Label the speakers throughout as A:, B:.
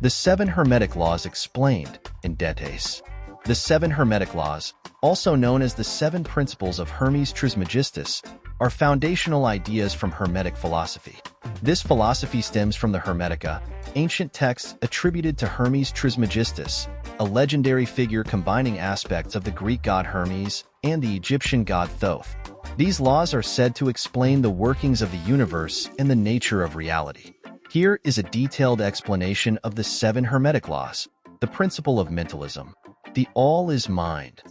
A: The 7 Hermetic Laws Explained in Details. The 7 Hermetic Laws, also known as the 7 Principles of Hermes Trismegistus, are foundational ideas from Hermetic philosophy. This philosophy stems from the Hermetica, ancient text attributed to Hermes Trismegistus, a legendary figure combining aspects of the Greek god Hermes and the Egyptian god Thoth. These laws are said to explain the workings of the universe and the nature of reality. Here is a detailed explanation of the 7 Hermetic Laws. The principle of mentalism. The all is mind.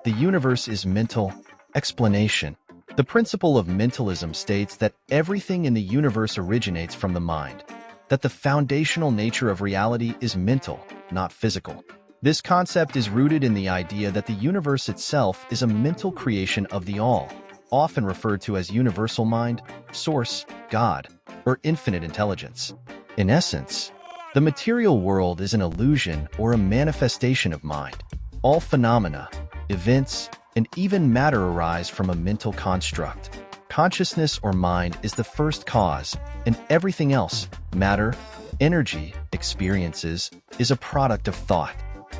A: The universe is mental. Explanation. The principle of mentalism states that everything in the universe originates from the mind, that the foundational nature of reality is mental, not physical. This concept is rooted in the idea that the universe itself is a mental creation of the all, often referred to as universal mind, source, God, or infinite intelligence. In essence, the material world is an illusion or a manifestation of mind. All phenomena, events, and even matter arise from a mental construct. Consciousness or mind is the first cause, and everything else, matter, energy, experiences, is a product of thought.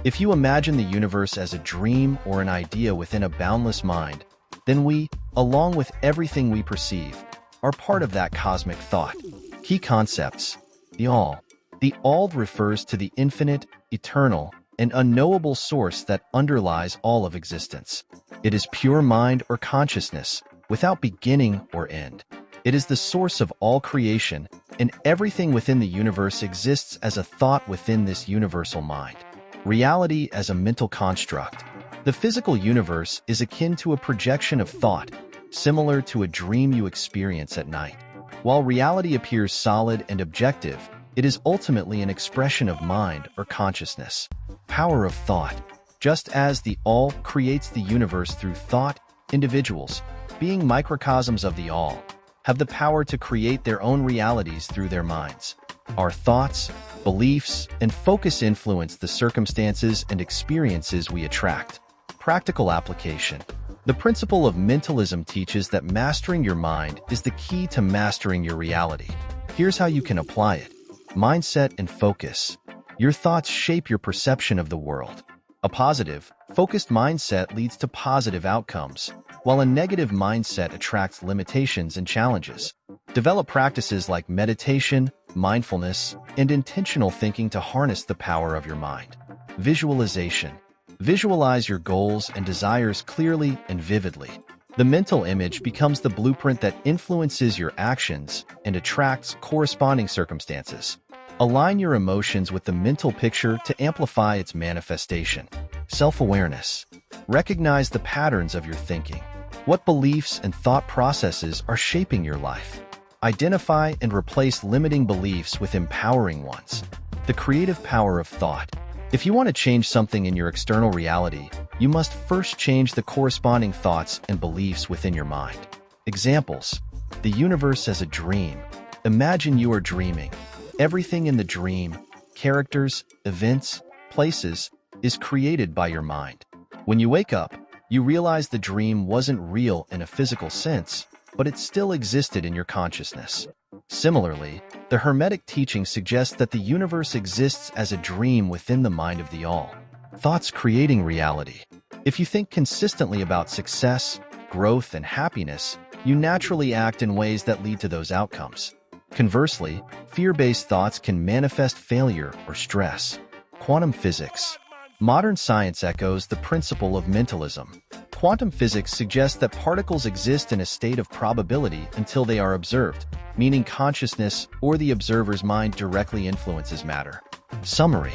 A: If you imagine the universe as a dream or an idea within a boundless mind, then we, along with everything we perceive, are part of that cosmic thought. Key concepts. The all. The all refers to the infinite, eternal, and unknowable source that underlies all of existence. It is pure mind or consciousness, without beginning or end. It is the source of all creation, and everything within the universe exists as a thought within this universal mind. Reality as a mental construct. The physical universe is akin to a projection of thought, similar to a dream you experience at night. While reality appears solid and objective, it is ultimately an expression of mind or consciousness. Power of thought. Just as the all creates the universe through thought, individuals, being microcosms of the all, have the power to create their own realities through their minds. Our thoughts, beliefs, and focus influence the circumstances and experiences we attract. Practical application. The principle of mentalism teaches that mastering your mind is the key to mastering your reality. Here's how you can apply it. Mindset and focus. Your thoughts shape your perception of the world. A positive, focused mindset leads to positive outcomes, while a negative mindset attracts limitations and challenges. Develop practices like meditation, mindfulness, and intentional thinking to harness the power of your mind. Visualization. Visualize your goals and desires clearly and vividly. The mental image becomes the blueprint that influences your actions and attracts corresponding circumstances. Align your emotions with the mental picture to amplify its manifestation. Self-awareness. Recognize the patterns of your thinking. What beliefs and thought processes are shaping your life? Identify and replace limiting beliefs with empowering ones. The creative power of thought. If you want to change something in your external reality, you must first change the corresponding thoughts and beliefs within your mind. Examples. The universe as a dream. Imagine you are dreaming. Everything in the dream, characters, events, places, is created by your mind. When you wake up, you realize the dream wasn't real in a physical sense, but it still existed in your consciousness. Similarly, the Hermetic teaching suggests that the universe exists as a dream within the mind of the all. Thoughts creating reality. If you think consistently about success, growth, and happiness, you naturally act in ways that lead to those outcomes. Conversely, fear-based thoughts can manifest failure or stress. Quantum physics. Modern science echoes the principle of mentalism. Quantum physics suggests that particles exist in a state of probability until they are observed, meaning consciousness or the observer's mind directly influences matter. Summary.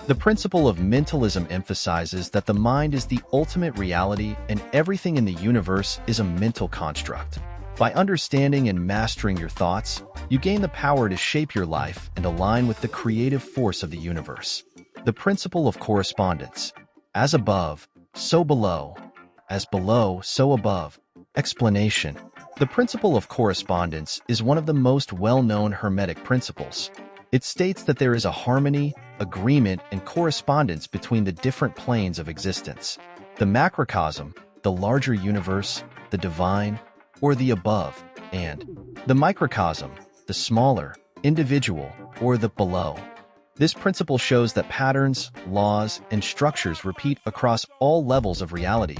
A: The principle of mentalism emphasizes that the mind is the ultimate reality and everything in the universe is a mental construct. By understanding and mastering your thoughts, you gain the power to shape your life and align with the creative force of the universe. The principle of correspondence. As above, so below. As below, so above. Explanation. The principle of correspondence is one of the most well-known Hermetic principles. It states that there is a harmony, agreement, and correspondence between the different planes of existence. The macrocosm, the larger universe, the divine, or the above, and the microcosm, the smaller, individual, or the below. This principle shows that patterns, laws, and structures repeat across all levels of reality,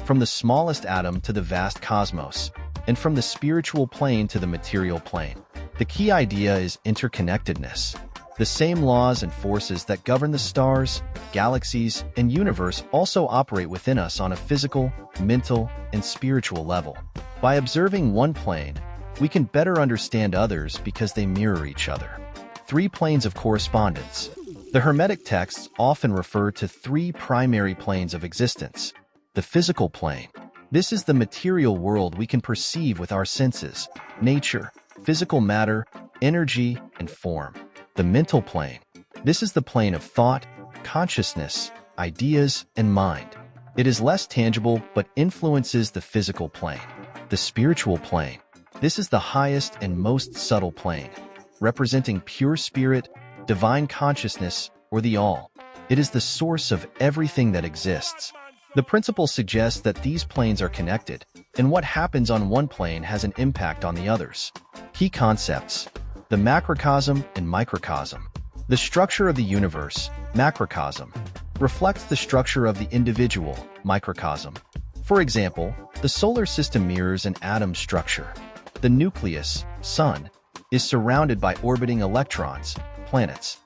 A: from the smallest atom to the vast cosmos, and from the spiritual plane to the material plane. The key idea is interconnectedness. The same laws and forces that govern the stars, galaxies, and universe also operate within us on a physical, mental, and spiritual level. By observing one plane, we can better understand others because they mirror each other. 3 planes of correspondence. The Hermetic texts often refer to 3 primary planes of existence. The physical plane. This is the material world we can perceive with our senses: nature, physical matter, energy, and form. The mental plane. This is the plane of thought, consciousness, ideas, and mind. It is less tangible but influences the physical plane. The spiritual plane. This is the highest and most subtle plane, representing pure spirit, divine consciousness, or the all. It is the source of everything that exists. The principle suggests that these planes are connected, and what happens on one plane has an impact on the others. Key concepts: the macrocosm and microcosm. The structure of the universe, macrocosm, reflects the structure of the individual, microcosm. For example, the solar system mirrors an atom structure. The nucleus, sun, is surrounded by orbiting electrons, planets.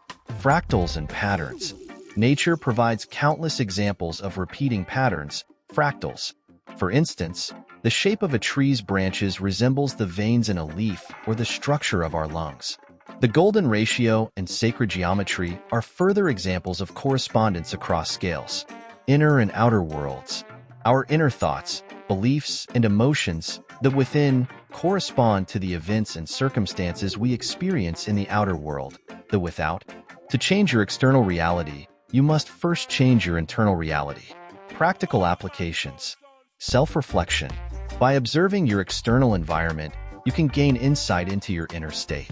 A: Fractals and patterns. Nature provides countless examples of repeating patterns, fractals. For instance, the shape of a tree's branches resembles the veins in a leaf or the structure of our lungs. The golden ratio and sacred geometry are further examples of correspondence across scales. Inner and outer worlds. Our inner thoughts, beliefs, and emotions, the within, correspond to the events and circumstances we experience in the outer world, the without. To change your external reality, you must first change your internal reality. Practical applications. Self-reflection. By observing your external environment, you can gain insight into your inner state.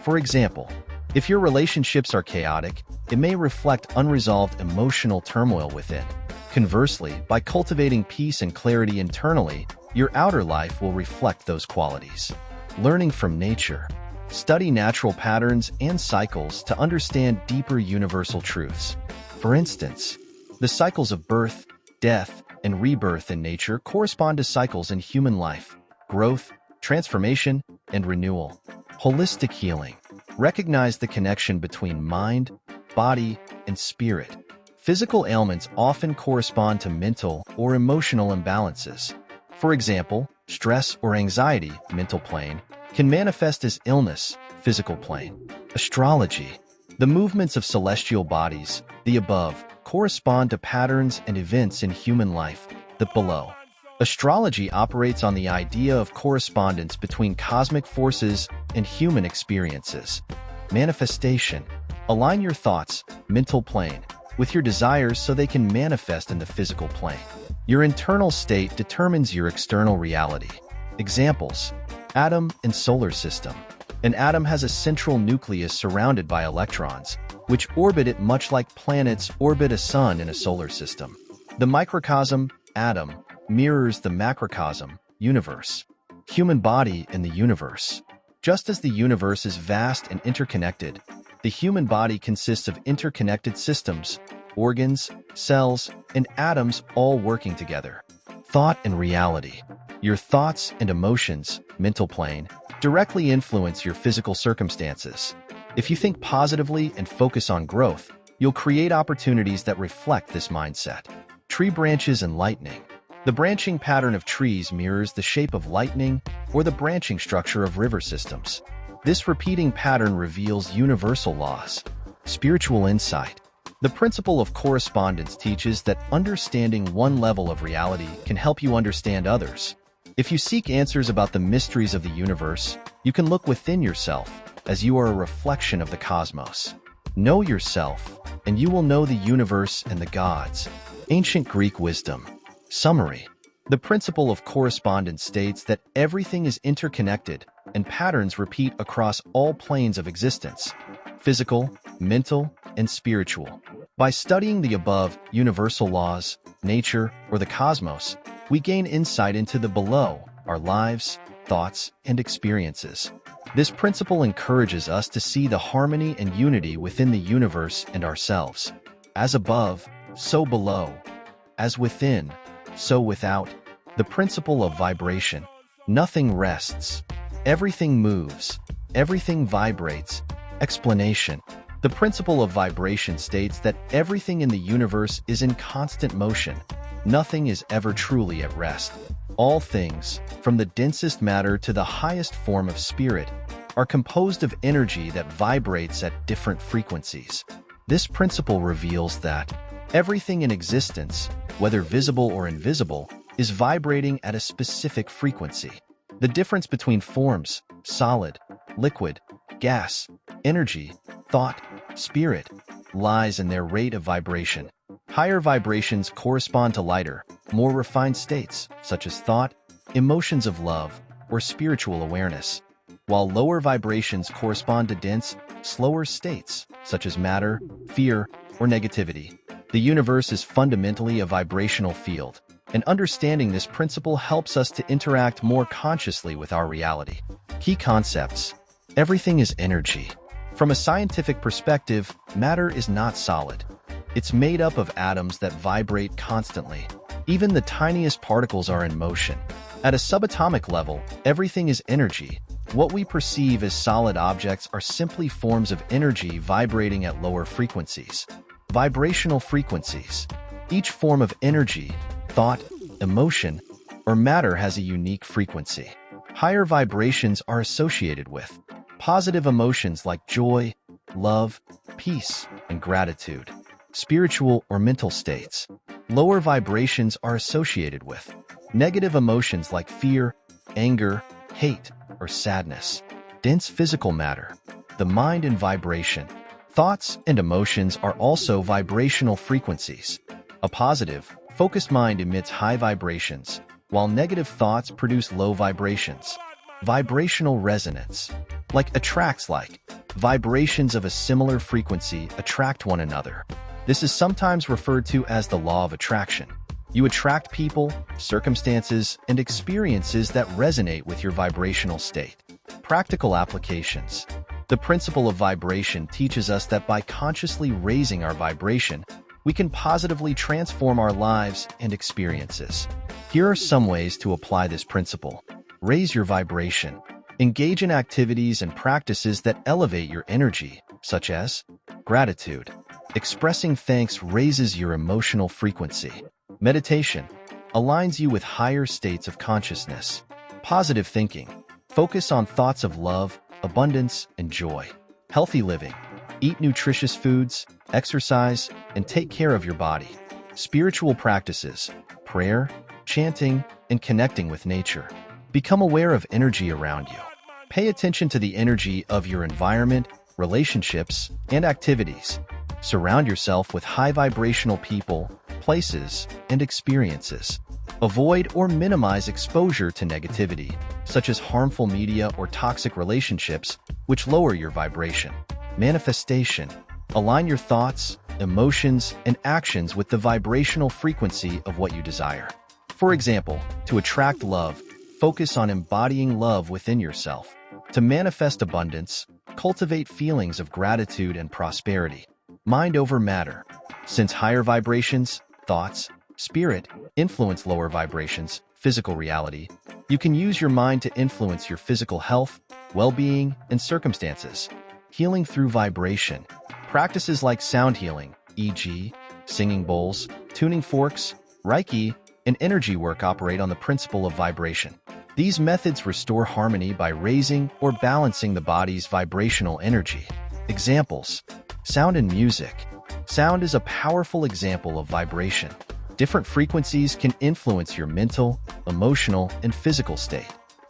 A: For example, if your relationships are chaotic, it may reflect unresolved emotional turmoil within. Conversely, by cultivating peace and clarity internally, your outer life will reflect those qualities. Learning from nature. Study natural patterns and cycles to understand deeper universal truths. For instance, the cycles of birth, death, and rebirth in nature correspond to cycles in human life: growth, transformation, and renewal. Holistic healing. Recognize the connection between mind, body, and spirit. Physical ailments often correspond to mental or emotional imbalances. For example, stress or anxiety, mental plane, can manifest as illness, physical plane. Astrology. The movements of celestial bodies, the above, correspond to patterns and events in human life, the below. Astrology operates on the idea of correspondence between cosmic forces and human experiences. Manifestation. Align your thoughts, mental plane, with your desires so they can manifest in the physical plane. Your internal state determines your external reality. Examples: atom and solar system. An atom has a central nucleus surrounded by electrons, which orbit it much like planets orbit a sun in a solar system. The microcosm, atom, mirrors the macrocosm, universe. Human body in the universe. Just as the universe is vast and interconnected, the human body consists of interconnected systems, organs, cells, and atoms all working together. Thought and reality. Your thoughts and emotions, mental plane, directly influence your physical circumstances. If you think positively and focus on growth, you'll create opportunities that reflect this mindset. Tree branches and lightning. The branching pattern of trees mirrors the shape of lightning or the branching structure of river systems. This repeating pattern reveals universal laws. Spiritual insight. The principle of correspondence teaches that understanding one level of reality can help you understand others. If you seek answers about the mysteries of the universe, you can look within yourself, as you are a reflection of the cosmos. Know yourself, and you will know the universe and the gods. Ancient Greek wisdom. Summary. The principle of correspondence states that everything is interconnected and patterns repeat across all planes of existence: physical, mental, and spiritual. By studying the above universal laws, nature, or the cosmos, we gain insight into the below, our lives, thoughts, and experiences. This principle encourages us to see the harmony and unity within the universe and ourselves. As above, so below. As within, so without. The principle of vibration. Nothing rests. Everything moves. Everything vibrates. Explanation. The principle of vibration states that everything in the universe is in constant motion. Nothing is ever truly at rest. All things, from the densest matter to the highest form of spirit, are composed of energy that vibrates at different frequencies. This principle reveals that everything in existence, whether visible or invisible, is vibrating at a specific frequency. The difference between forms, solid, liquid, gas, energy, thought, spirit, lies in their rate of vibration. Higher vibrations correspond to lighter, more refined states, such as thought, emotions of love, or spiritual awareness, while lower vibrations correspond to dense, slower states, such as matter, fear, or negativity. The universe is fundamentally a vibrational field, and understanding this principle helps us to interact more consciously with our reality. Key concepts. Everything is energy. From a scientific perspective, matter is not solid. It's made up of atoms that vibrate constantly. Even the tiniest particles are in motion. At a subatomic level, everything is energy. What we perceive as solid objects are simply forms of energy vibrating at lower frequencies. Vibrational frequencies. Each form of energy, thought, emotion, or matter has a unique frequency. Higher vibrations are associated with positive emotions like joy, love, peace, and gratitude. Spiritual or mental states. Lower vibrations are associated with negative emotions like fear, anger, hate, or sadness. Dense physical matter. The mind and vibration. Thoughts and emotions are also vibrational frequencies. A positive, focused mind emits high vibrations, while negative thoughts produce low vibrations. Vibrational resonance. Vibrations of a similar frequency attract one another. This is sometimes referred to as the law of attraction. You attract people, circumstances, and experiences that resonate with your vibrational state. Practical applications. The principle of vibration teaches us that by consciously raising our vibration, we can positively transform our lives and experiences. Here are some ways to apply this principle. Raise your vibration. Engage in activities and practices that elevate your energy, such as gratitude. Expressing thanks raises your emotional frequency. Meditation aligns you with higher states of consciousness. Positive thinking. Focus on thoughts of love, abundance, and joy. Healthy living. Eat nutritious foods, exercise, and take care of your body. Spiritual practices. Prayer, chanting, and connecting with nature. Become aware of energy around you. Pay attention to the energy of your environment, relationships, and activities. Surround yourself with high vibrational people, places, and experiences. Avoid or minimize exposure to negativity, such as harmful media or toxic relationships, which lower your vibration. Manifestation. Align your thoughts, emotions, and actions with the vibrational frequency of what you desire. For example, to attract love, focus on embodying love within yourself. To manifest abundance, cultivate feelings of gratitude and prosperity. Mind over matter. Since higher vibrations, thoughts, spirit, influence lower vibrations, physical reality, you can use your mind to influence your physical health, well-being, and circumstances. Healing through vibration. Practices like sound healing, e.g., singing bowls, tuning forks, Reiki, and energy work operate on the principle of vibration. These methods restore harmony by raising or balancing the body's vibrational energy. Examples. Sound and music. Sound is a powerful example of vibration. Different frequencies can influence your mental, emotional, and physical state.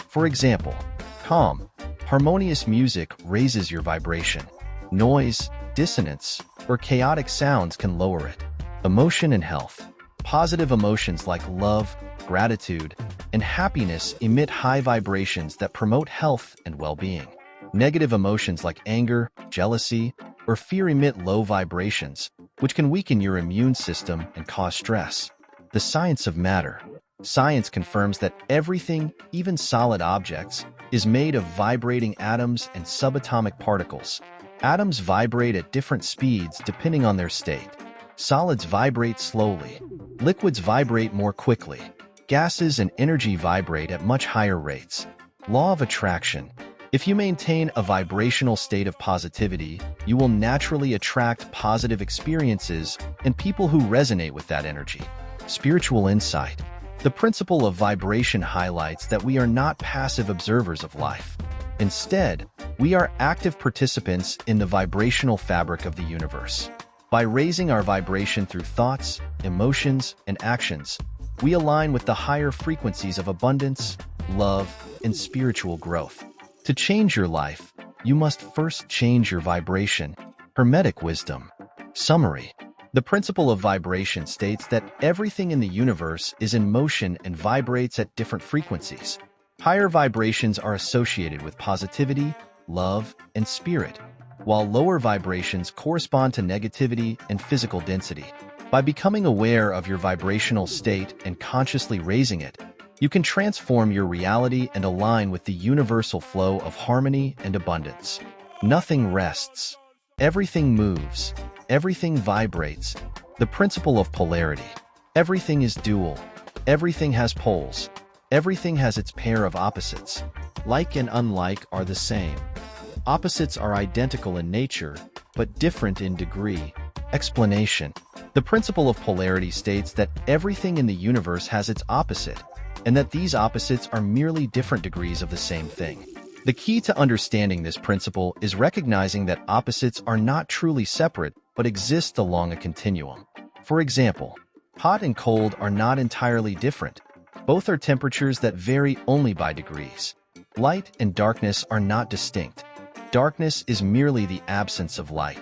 A: For example, calm, harmonious music raises your vibration. Noise, dissonance, or chaotic sounds can lower it. Emotion and health. Positive emotions like love, gratitude, and happiness emit high vibrations that promote health and well-being. Negative emotions like anger, jealousy, or fear emit low vibrations, which can weaken your immune system and cause stress. The science of matter. Science confirms that everything, even solid objects, is made of vibrating atoms and subatomic particles. Atoms vibrate at different speeds depending on their state. Solids vibrate slowly. Liquids vibrate more quickly. Gases and energy vibrate at much higher rates. Law of attraction. If you maintain a vibrational state of positivity, you will naturally attract positive experiences and people who resonate with that energy. Spiritual insight. The principle of vibration highlights that we are not passive observers of life. Instead, we are active participants in the vibrational fabric of the universe. By raising our vibration through thoughts, emotions, and actions, we align with the higher frequencies of abundance, love, and spiritual growth. To change your life, you must first change your vibration. Hermetic wisdom. Summary. The principle of vibration states that everything in the universe is in motion and vibrates at different frequencies. Higher vibrations are associated with positivity, love, and spirit, while lower vibrations correspond to negativity and physical density. By becoming aware of your vibrational state and consciously raising it, you can transform your reality and align with the universal flow of harmony and abundance. Nothing rests. Everything moves. Everything vibrates. The principle of polarity. Everything is dual. Everything has poles. Everything has its pair of opposites. Like and unlike are the same. Opposites are identical in nature, but different in degree. Explanation. The principle of polarity states that everything in the universe has its opposite, and that these opposites are merely different degrees of the same thing. The key to understanding this principle is recognizing that opposites are not truly separate, but exist along a continuum. For example, hot and cold are not entirely different. Both are temperatures that vary only by degrees. Light and darkness are not distinct. Darkness is merely the absence of light.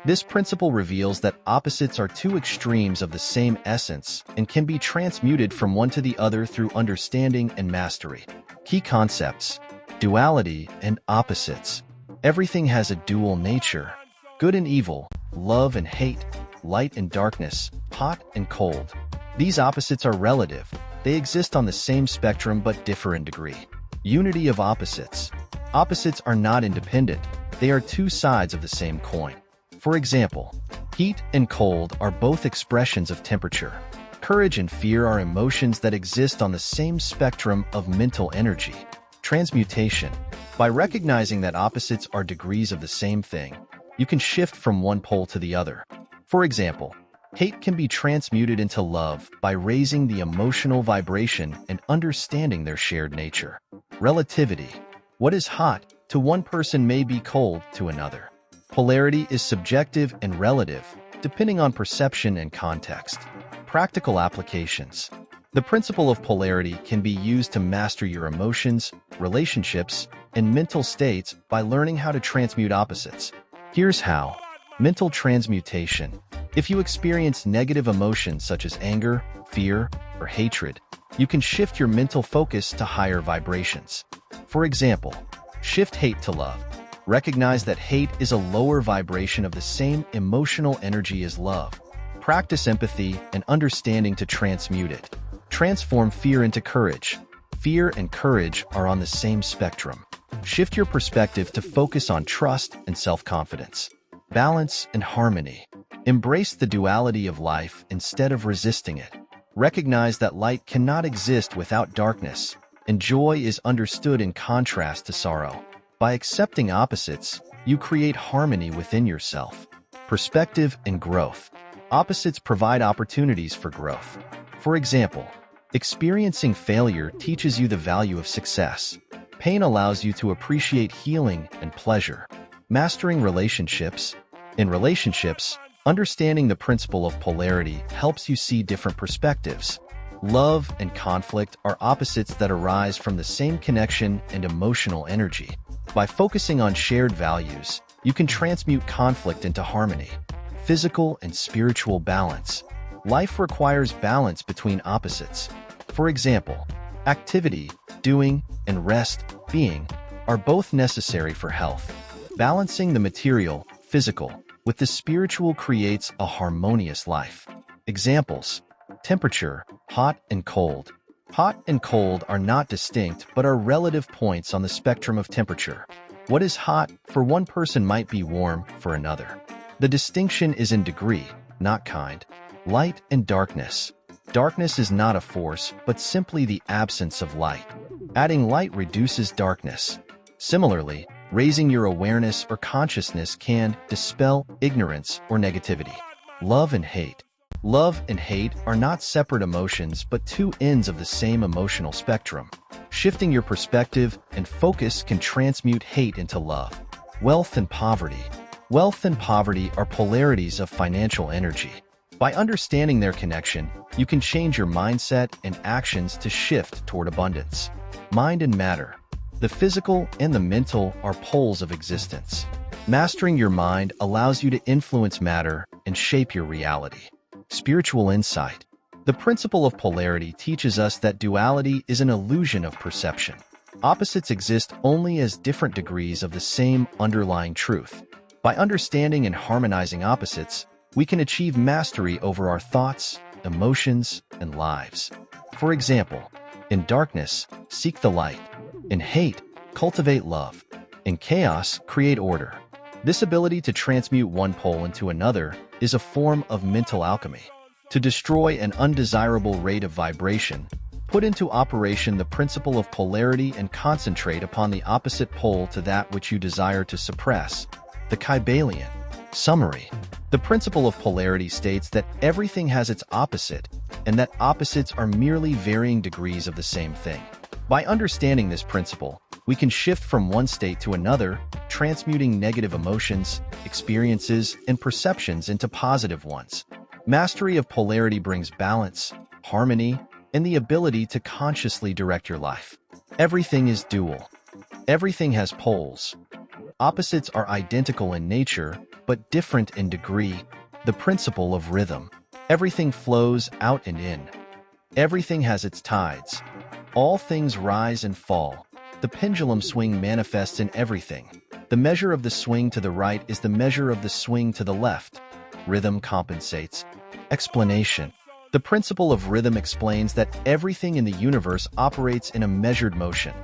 A: This principle reveals that opposites are two extremes of the same essence and can be transmuted from one to the other through understanding and mastery. Key concepts: duality and opposites. Everything has a dual nature: good and evil, love and hate, light and darkness, hot and cold. These opposites are relative. They exist on the same spectrum but differ in degree. Unity of opposites. Opposites are not independent. They are two sides of the same coin. For example, heat and cold are both expressions of temperature. Courage and fear are emotions that exist on the same spectrum of mental energy. Transmutation. By recognizing that opposites are degrees of the same thing, you can shift from one pole to the other. For example, hate can be transmuted into love by raising the emotional vibration and understanding their shared nature. Relativity. What is hot to one person may be cold to another. Polarity is subjective and relative, depending on perception and context. Practical applications. The principle of polarity can be used to master your emotions, relationships, and mental states by learning how to transmute opposites. Here's how. Mental transmutation. If you experience negative emotions such as anger, fear, or hatred, you can shift your mental focus to higher vibrations. For example, shift hate to love. Recognize that hate is a lower vibration of the same emotional energy as love. Practice empathy and understanding to transmute it. Transform fear into courage. Fear and courage are on the same spectrum. Shift your perspective to focus on trust and self-confidence. Balance and harmony. Embrace the duality of life instead of resisting it. Recognize that light cannot exist without darkness, and joy is understood in contrast to sorrow. By accepting opposites, you create harmony within yourself. Perspective and growth. Opposites provide opportunities for growth. For example, experiencing failure teaches you the value of success. Pain allows you to appreciate healing and pleasure. Mastering relationships. In relationships, understanding the principle of polarity helps you see different perspectives. Love and conflict are opposites that arise from the same connection and emotional energy. By focusing on shared values, you can transmute conflict into harmony. Physical and spiritual balance. Life requires balance between opposites. For example, activity, doing, and rest, being, are both necessary for health. Balancing the material, physical, with the spiritual creates a harmonious life. Examples: temperature, hot and cold. Hot and cold are not distinct but are relative points on the spectrum of temperature. What is hot for one person might be warm for another. The distinction is in degree, not kind. Light and darkness. Darkness is not a force, but simply the absence of light. Adding light reduces darkness. Similarly, raising your awareness or consciousness can dispel ignorance or negativity. Love and hate. Love and hate are not separate emotions but two ends of the same emotional spectrum. Shifting your perspective and focus can transmute hate into love. Wealth and poverty. Wealth and poverty are polarities of financial energy. By understanding their connection, you can change your mindset and actions to shift toward abundance. Mind and matter. The physical and the mental are poles of existence. Mastering your mind allows you to influence matter and shape your reality. Spiritual insight. The principle of polarity teaches us that duality is an illusion of perception. Opposites exist only as different degrees of the same underlying truth. By understanding and harmonizing opposites, we can achieve mastery over our thoughts, emotions, and lives. For example, in darkness, seek the light. In hate, cultivate love. In chaos, create order. This ability to transmute one pole into another is a form of mental alchemy. To destroy an undesirable rate of vibration, put into operation the principle of polarity and concentrate upon the opposite pole to that which you desire to suppress. The Kybalion. Summary. The principle of polarity states that everything has its opposite, and that opposites are merely varying degrees of the same thing. By understanding this principle, we can shift from one state to another, transmuting negative emotions, experiences, and perceptions into positive ones. Mastery of polarity brings balance, harmony, and the ability to consciously direct your life. Everything is dual. Everything has poles. Opposites are identical in nature, but different in degree. The principle of rhythm. Everything flows out and in. Everything has its tides. All things rise and fall. The pendulum swing manifests in everything. The measure of the swing to the right is the measure of the swing to the left. Rhythm compensates. Explanation. The principle of rhythm explains that everything in the universe operates in a measured motion,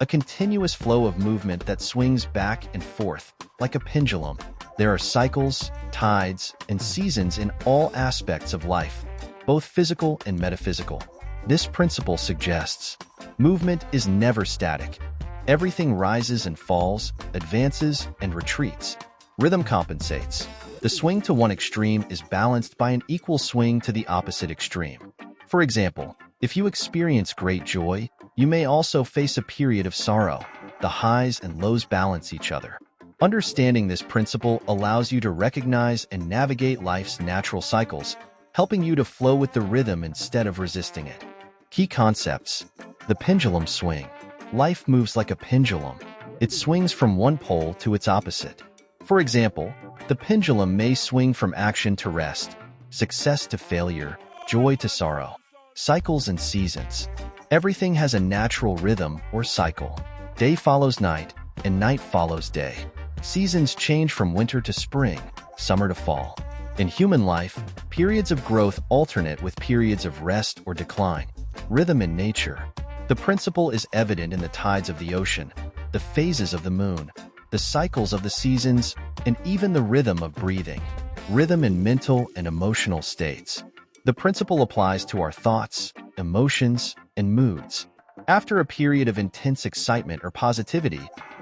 A: a continuous flow of movement that swings back and forth, like a pendulum. There are cycles, tides, and seasons in all aspects of life, both physical and metaphysical. This principle suggests movement is never static. Everything rises and falls, advances and retreats. Rhythm compensates. The swing to one extreme is balanced by an equal swing to the opposite extreme. For example, if you experience great joy, you may also face a period of sorrow. The highs and lows balance each other. Understanding this principle allows you to recognize and navigate life's natural cycles, helping you to flow with the rhythm instead of resisting it. Key concepts. The pendulum swing. Life moves like a pendulum. It swings from one pole to its opposite. For example, the pendulum may swing from action to rest, success to failure, joy to sorrow. Cycles and seasons. Everything has a natural rhythm or cycle. Day follows night, and night follows day. Seasons change from winter to spring, summer to fall. In human life, periods of growth alternate with periods of rest or decline. Rhythm in nature. The principle is evident in the tides of the ocean, the phases of the moon, the cycles of the seasons, and even the rhythm of breathing. Rhythm in mental and emotional states. The principle applies to our thoughts, emotions, and moods. After a period of intense excitement or positivity,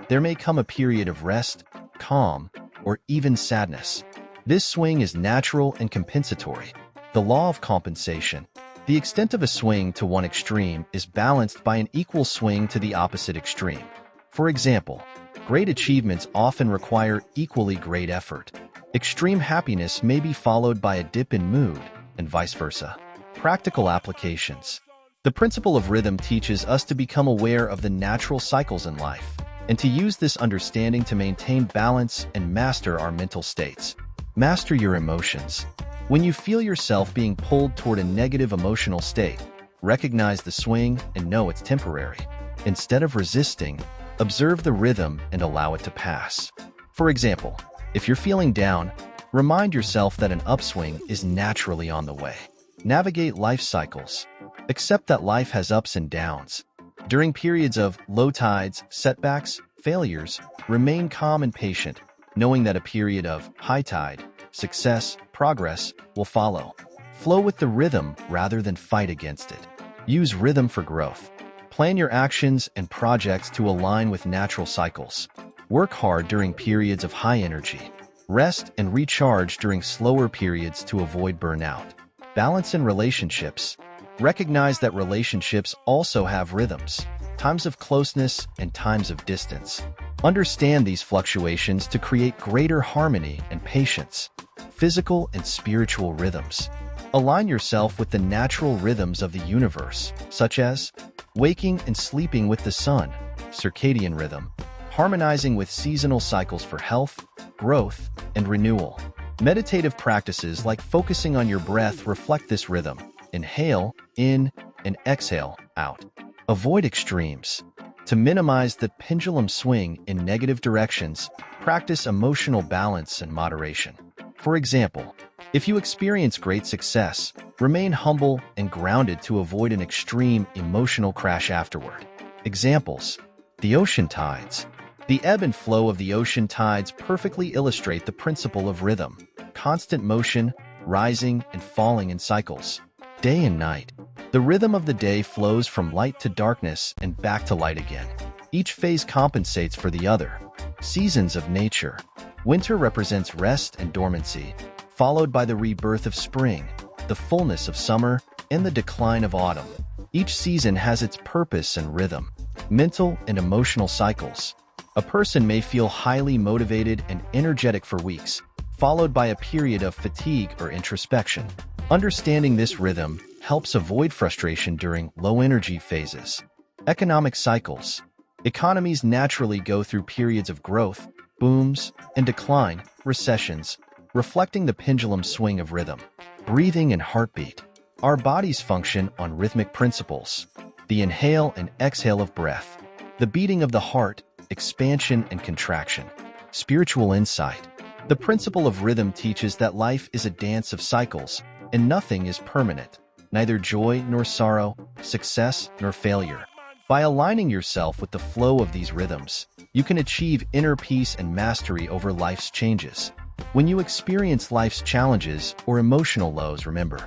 A: there may come a period of rest, calm, or even sadness. This swing is natural and compensatory. The law of compensation. The extent of a swing to one extreme is balanced by an equal swing to the opposite extreme. For example, great achievements often require equally great effort. Extreme happiness may be followed by a dip in mood, and vice versa. Practical applications. The principle of rhythm teaches us to become aware of the natural cycles in life, and to use this understanding to maintain balance and master our mental states. Master your emotions. When you feel yourself being pulled toward a negative emotional state, recognize the swing and know it's temporary. Instead of resisting, observe the rhythm and allow it to pass. For example, if you're feeling down, remind yourself that an upswing is naturally on the way. Navigate life cycles. Accept that life has ups and downs. During periods of low tides, setbacks, failures, remain calm and patient, knowing that a period of high tide, success, progress will follow. Flow with the rhythm rather than fight against it. Use rhythm for growth. Plan your actions and projects to align with natural cycles. Work hard during periods of high energy. Rest and recharge during slower periods to avoid burnout. Balance in relationships. Recognize that relationships also have rhythms, times of closeness and times of distance. Understand these fluctuations to create greater harmony and patience. Physical and spiritual rhythms. Align yourself with the natural rhythms of the universe, such as waking and sleeping with the sun, circadian rhythm, harmonizing with seasonal cycles for health, growth, and renewal. Meditative practices like focusing on your breath reflect this rhythm. Inhale, in, and exhale, out. Avoid extremes. To minimize the pendulum swing in negative directions, practice emotional balance and moderation. For example, if you experience great success, remain humble and grounded to avoid an extreme emotional crash afterward. Examples: the ocean tides. The ebb and flow of the ocean tides perfectly illustrate the principle of rhythm, constant motion, rising and falling in cycles. Day and night. The rhythm of the day flows from light to darkness and back to light again. Each phase compensates for the other. Seasons of nature. Winter represents rest and dormancy, followed by the rebirth of spring, the fullness of summer, and the decline of autumn. Each season has its purpose and rhythm. Mental and emotional cycles. A person may feel highly motivated and energetic for weeks, followed by a period of fatigue or introspection. Understanding this rhythm helps avoid frustration during low-energy phases. Economic cycles. Economies naturally go through periods of growth, booms, and decline, recessions, reflecting the pendulum swing of rhythm. Breathing and heartbeat. Our bodies function on rhythmic principles. The inhale and exhale of breath. The beating of the heart, expansion and contraction. Spiritual insight. The principle of rhythm teaches that life is a dance of cycles, and nothing is permanent, neither joy nor sorrow, success nor failure. By aligning yourself with the flow of these rhythms, you can achieve inner peace and mastery over life's changes. When you experience life's challenges or emotional lows, remember,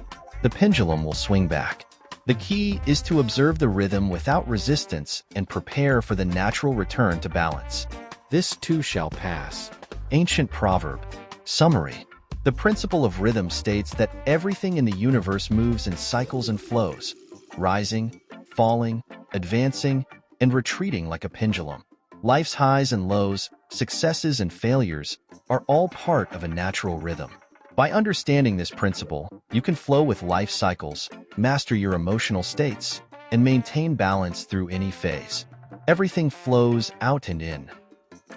A: the pendulum will swing back. The key is to observe the rhythm without resistance and prepare for the natural return to balance. This too shall pass. Ancient proverb. Summary. The principle of rhythm states that everything in the universe moves in cycles and flows, rising, falling, advancing, and retreating like a pendulum. Life's highs and lows, successes and failures, are all part of a natural rhythm. By understanding this principle, you can flow with life cycles, master your emotional states, and maintain balance through any phase. Everything flows out and in.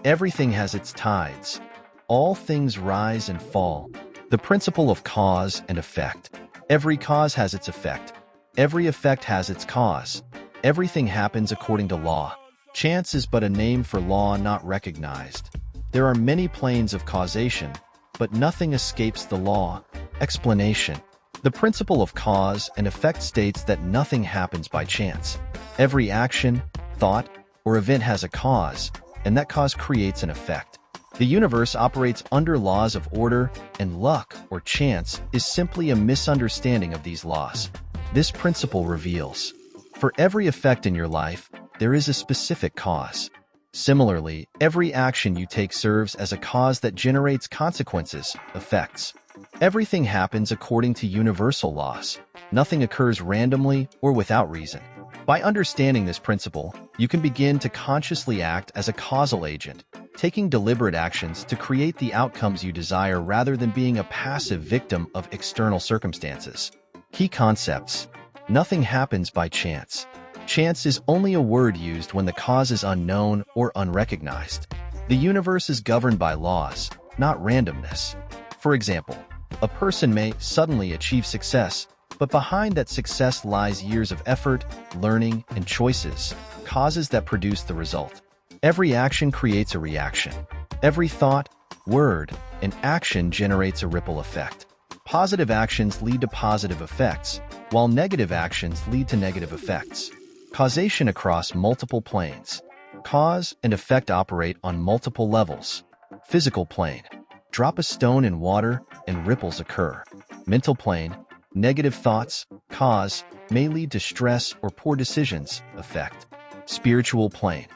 A: Everything has its tides. All things rise and fall. The principle of cause and effect. Every cause has its effect. Every effect has its cause. Everything happens according to law. Chance is but a name for law not recognized. There are many planes of causation, but nothing escapes the law. Explanation. The principle of cause and effect states that nothing happens by chance. Every action, thought, or event has a cause, and that cause creates an effect. The universe operates under laws of order, and luck or chance is simply a misunderstanding of these laws. This principle reveals, for every effect in your life, there is a specific cause. Similarly, every action you take serves as a cause that generates consequences, effects. Everything happens according to universal laws. Nothing occurs randomly or without reason. By understanding this principle, you can begin to consciously act as a causal agent, taking deliberate actions to create the outcomes you desire rather than being a passive victim of external circumstances. Key concepts. Nothing happens by chance. Chance is only a word used when the cause is unknown or unrecognized. The universe is governed by laws, not randomness. For example, a person may suddenly achieve success, but behind that success lies years of effort, learning, and choices, causes that produce the result. Every action creates a reaction. Every thought, word, and action generates a ripple effect. Positive actions lead to positive effects, while negative actions lead to negative effects. Causation across multiple planes. Cause and effect operate on multiple levels. Physical plane. Drop a stone in water and ripples occur. Mental plane. Negative thoughts, cause, may lead to stress or poor decisions, effect. Spiritual plane.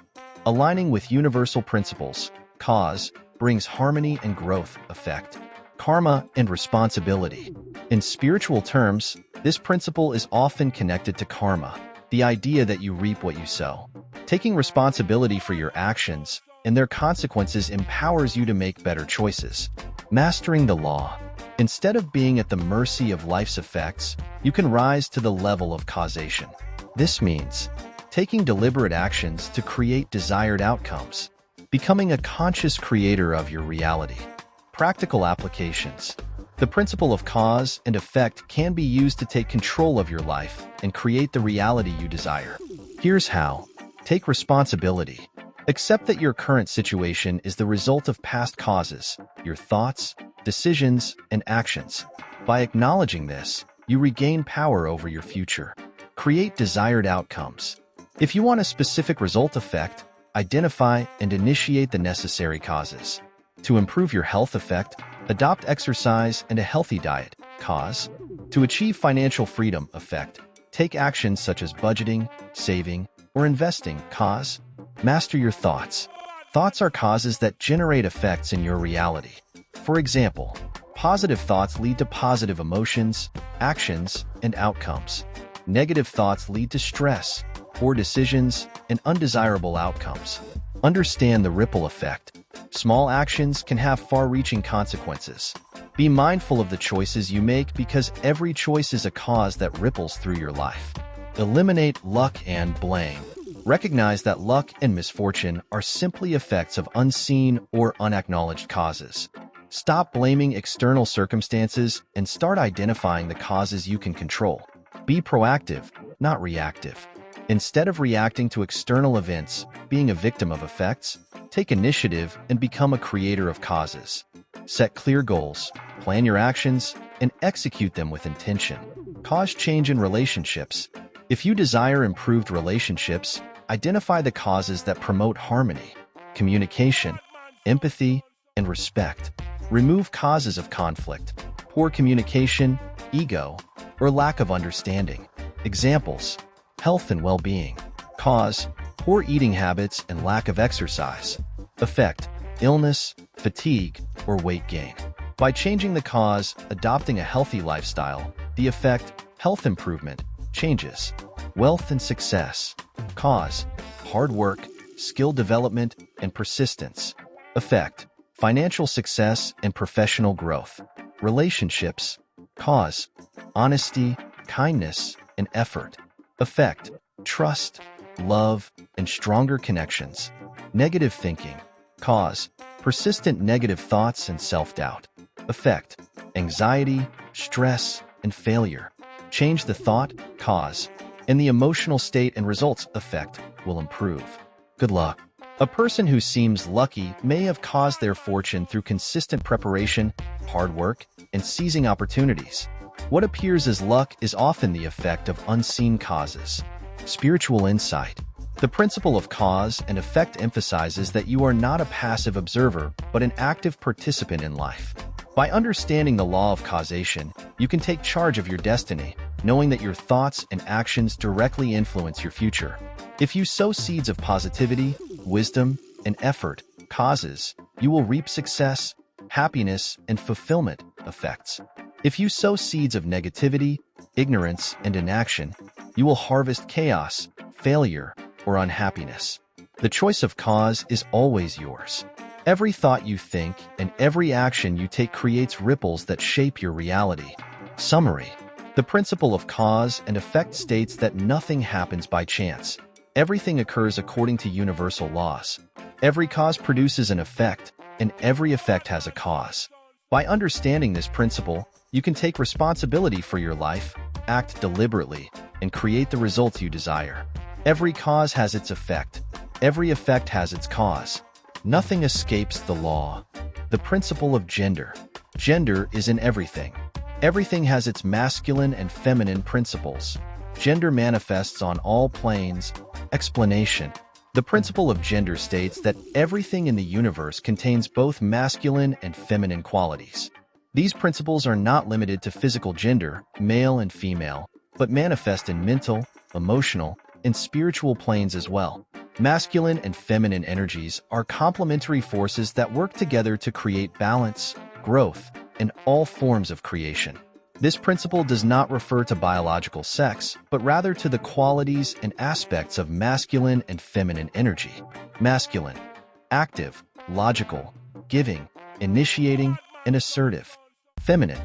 A: Aligning with universal principles, cause, brings harmony and growth, effect. Karma and responsibility. In spiritual terms, this principle is often connected to karma, the idea that you reap what you sow. Taking responsibility for your actions and their consequences empowers you to make better choices. Mastering the law. Instead of being at the mercy of life's effects, you can rise to the level of causation. This means taking deliberate actions to create desired outcomes, becoming a conscious creator of your reality. Practical applications. The principle of cause and effect can be used to take control of your life and create the reality you desire. Here's how. Take responsibility. Accept that your current situation is the result of past causes, your thoughts, decisions, and actions. By acknowledging this, you regain power over your future. Create desired outcomes. If you want a specific result effect, identify and initiate the necessary causes. To improve your health effect, adopt exercise and a healthy diet, cause. To achieve financial freedom effect, take actions such as budgeting, saving, or investing, cause. Master your thoughts. Thoughts are causes that generate effects in your reality. For example, positive thoughts lead to positive emotions, actions, and outcomes. Negative thoughts lead to stress, poor decisions, and undesirable outcomes. Understand the ripple effect. Small actions can have far-reaching consequences. Be mindful of the choices you make because every choice is a cause that ripples through your life. Eliminate luck and blame. Recognize that luck and misfortune are simply effects of unseen or unacknowledged causes. Stop blaming external circumstances and start identifying the causes you can control. Be proactive, not reactive. Instead of reacting to external events, being a victim of effects, take initiative and become a creator of causes. Set clear goals, plan your actions, and execute them with intention. Cause change in relationships. If you desire improved relationships, identify the causes that promote harmony, communication, empathy, and respect. Remove causes of conflict, poor communication, ego, or lack of understanding. Examples: health and well-being. Cause: poor eating habits and lack of exercise. Effect: illness, fatigue, or weight gain. By changing the cause, adopting a healthy lifestyle, the effect, health improvement, changes. Wealth and success. Cause: hard work, skill development, and persistence. Effect: financial success and professional growth. Relationships. Cause: honesty, kindness, and effort. Effect: trust, love, and stronger connections. Negative thinking. Cause: persistent negative thoughts and self-doubt. Effect: anxiety, stress, and failure. Change the thought, cause, and the emotional state and results effect will improve. Good luck. A person who seems lucky may have caused their fortune through consistent preparation, hard work, and seizing opportunities. What appears as luck is often the effect of unseen causes. Spiritual insight. The principle of cause and effect emphasizes that you are not a passive observer, but an active participant in life. By understanding the law of causation, you can take charge of your destiny, knowing that your thoughts and actions directly influence your future. If you sow seeds of positivity, wisdom, and effort, causes, you will reap success, happiness, and fulfillment, effects. If you sow seeds of negativity, ignorance, and inaction, you will harvest chaos, failure, or unhappiness. The choice of cause is always yours. Every thought you think and every action you take creates ripples that shape your reality. Summary. The principle of cause and effect states that nothing happens by chance. Everything occurs according to universal laws. Every cause produces an effect, and every effect has a cause. By understanding this principle, you can take responsibility for your life, act deliberately, and create the results you desire. Every cause has its effect. Every effect has its cause. Nothing escapes the law. The principle of gender. Gender is in everything. Everything has its masculine and feminine principles. Gender manifests on all planes. Explanation. The principle of gender states that everything in the universe contains both masculine and feminine qualities. These principles are not limited to physical gender, male and female, but manifest in mental, emotional, and spiritual planes as well. Masculine and feminine energies are complementary forces that work together to create balance, growth, and all forms of creation. This principle does not refer to biological sex, but rather to the qualities and aspects of masculine and feminine energy. Masculine: active, logical, giving, initiating, and assertive. Feminine: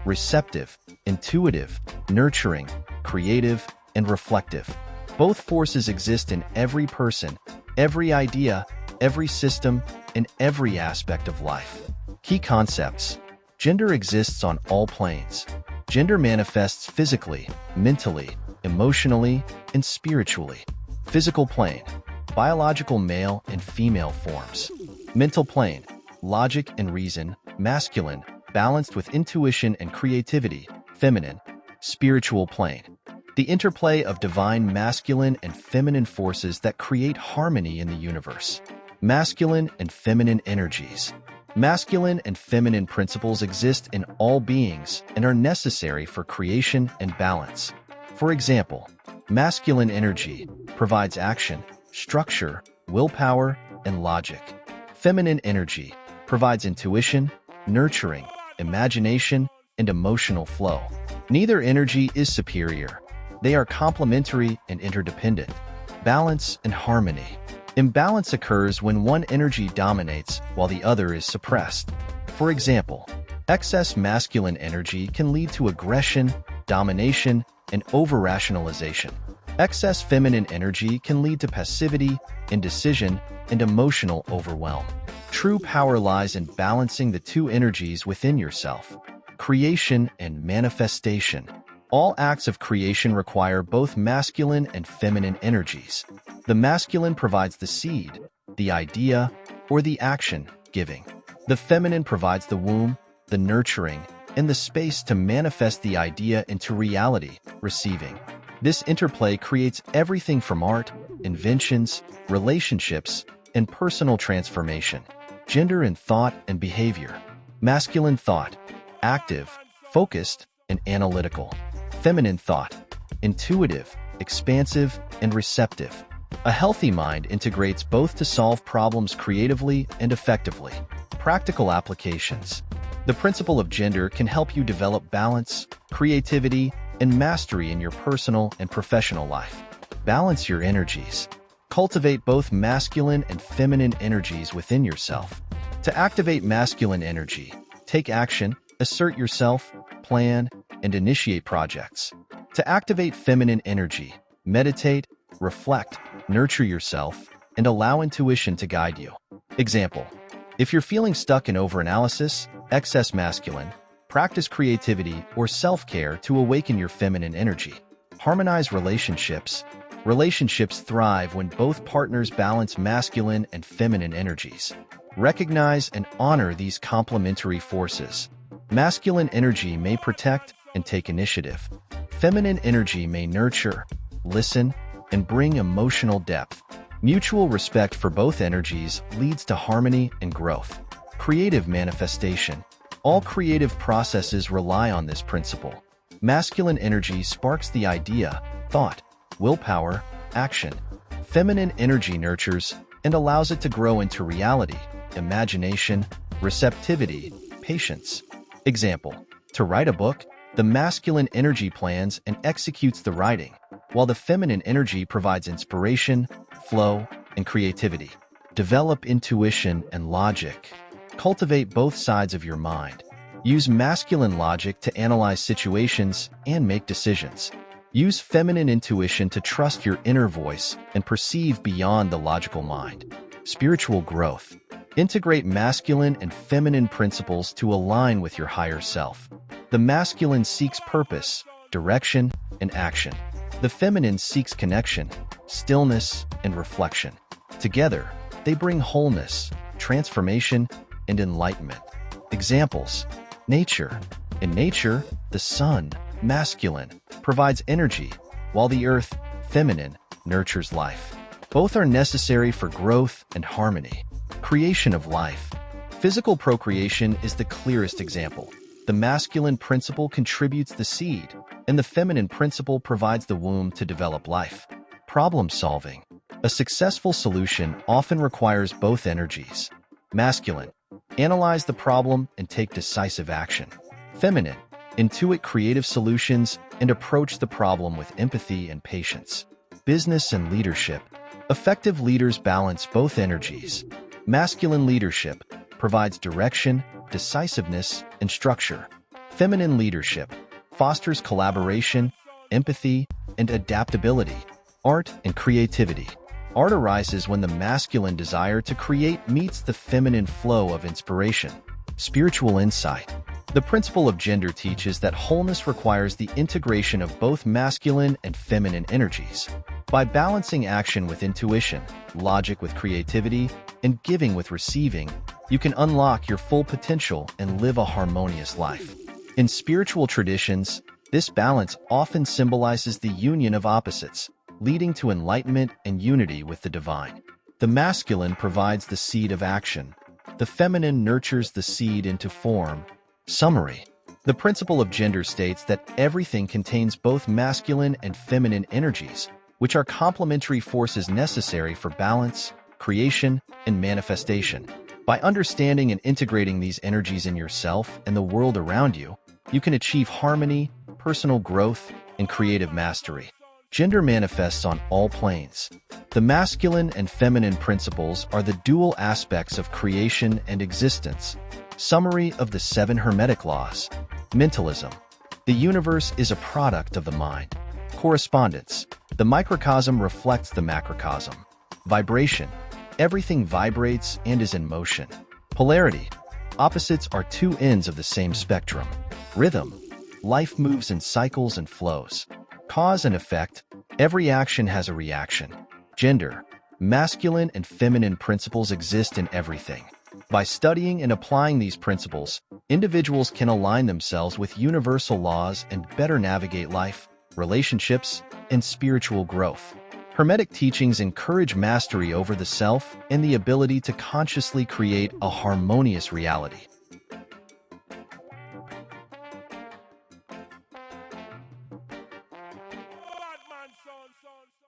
A: receptive, intuitive, nurturing, creative, and reflective. Both forces exist in every person, every idea, every system, and every aspect of life. Key concepts. Gender exists on all planes. Gender manifests physically, mentally, emotionally, and spiritually. Physical plane: biological male and female forms. Mental plane: logic and reason, masculine, balanced with intuition and creativity, feminine. Spiritual plane: the interplay of divine masculine and feminine forces that create harmony in the universe. Masculine and feminine energies. Masculine and feminine principles exist in all beings and are necessary for creation and balance. For example, masculine energy provides action, structure, willpower, and logic. Feminine energy provides intuition, nurturing, imagination, and emotional flow. Neither energy is superior. They are complementary and interdependent. Balance and harmony. Imbalance occurs when one energy dominates while the other is suppressed. For example, excess masculine energy can lead to aggression, domination, and over-rationalization. Excess feminine energy can lead to passivity, indecision, and emotional overwhelm. True power lies in balancing the two energies within yourself. Creation and manifestation. All acts of creation require both masculine and feminine energies. The masculine provides the seed, the idea, or the action, giving. The feminine provides the womb, the nurturing, and the space to manifest the idea into reality, receiving. This interplay creates everything from art, inventions, relationships, and personal transformation. Gender in thought and behavior. Masculine thought: active, focused, and analytical. Feminine thought: intuitive, expansive, and receptive. A healthy mind integrates both to solve problems creatively and effectively. Practical applications. The principle of gender can help you develop balance, creativity, and mastery in your personal and professional life. Balance your energies. Cultivate both masculine and feminine energies within yourself. To activate masculine energy, take action, assert yourself, plan, and initiate projects. To activate feminine energy, meditate, reflect, nurture yourself, and allow intuition to guide you. Example: if you're feeling stuck in overanalysis, excess masculine, practice creativity or self-care to awaken your feminine energy. Harmonize relationships. Relationships thrive when both partners balance masculine and feminine energies. Recognize and honor these complementary forces. Masculine energy may protect and take initiative. Feminine energy may nurture, listen, and bring emotional depth. Mutual respect for both energies leads to harmony and growth. Creative manifestation. All creative processes rely on this principle. Masculine energy sparks the idea, thought, willpower, action. Feminine energy nurtures and allows it to grow into reality, imagination, receptivity, patience. Example: to write a book, the masculine energy plans and executes the writing, while the feminine energy provides inspiration, flow, and creativity. Develop intuition and logic. Cultivate both sides of your mind. Use masculine logic to analyze situations and make decisions. Use feminine intuition to trust your inner voice and perceive beyond the logical mind. Spiritual growth. Integrate masculine and feminine principles to align with your higher self. The masculine seeks purpose, direction, and action. The feminine seeks connection, stillness, and reflection. Together, they bring wholeness, transformation, and enlightenment. Examples: nature. In nature, the sun, masculine, provides energy, while the earth, feminine, nurtures life. Both are necessary for growth and harmony. Creation of life. Physical procreation is the clearest example. The masculine principle contributes the seed, and the feminine principle provides the womb to develop life. Problem solving. A successful solution often requires both energies. Masculine. Analyze the problem and take decisive action. Feminine. Intuit creative solutions and approach the problem with empathy and patience. Business and leadership. Effective leaders balance both energies. Masculine leadership provides direction, decisiveness, and structure. Feminine leadership fosters collaboration, empathy, and adaptability. Art and creativity. Art arises when the masculine desire to create meets the feminine flow of inspiration. Spiritual insight. The principle of gender teaches that wholeness requires the integration of both masculine and feminine energies. By balancing action with intuition, logic with creativity, and giving with receiving, you can unlock your full potential and live a harmonious life. In spiritual traditions, this balance often symbolizes the union of opposites, leading to enlightenment and unity with the divine. The masculine provides the seed of action. The feminine nurtures the seed into form. Summary. The principle of gender states that everything contains both masculine and feminine energies, which are complementary forces necessary for balance, creation, and manifestation. By understanding and integrating these energies in yourself and the world around you, you can achieve harmony, personal growth, and creative mastery. Gender manifests on all planes. The masculine and feminine principles are the dual aspects of creation and existence. Summary of the 7 Hermetic laws. Mentalism. The universe is a product of the mind. Correspondence. The microcosm reflects the macrocosm. Vibration. Everything vibrates and is in motion. Polarity. Opposites are two ends of the same spectrum. Rhythm. Life moves in cycles and flows. Cause and effect. Every action has a reaction. Gender. Masculine and feminine principles exist in everything. By studying and applying these principles, individuals can align themselves with universal laws and better navigate life, relationships, and spiritual growth. Hermetic teachings encourage mastery over the self and the ability to consciously create a harmonious reality.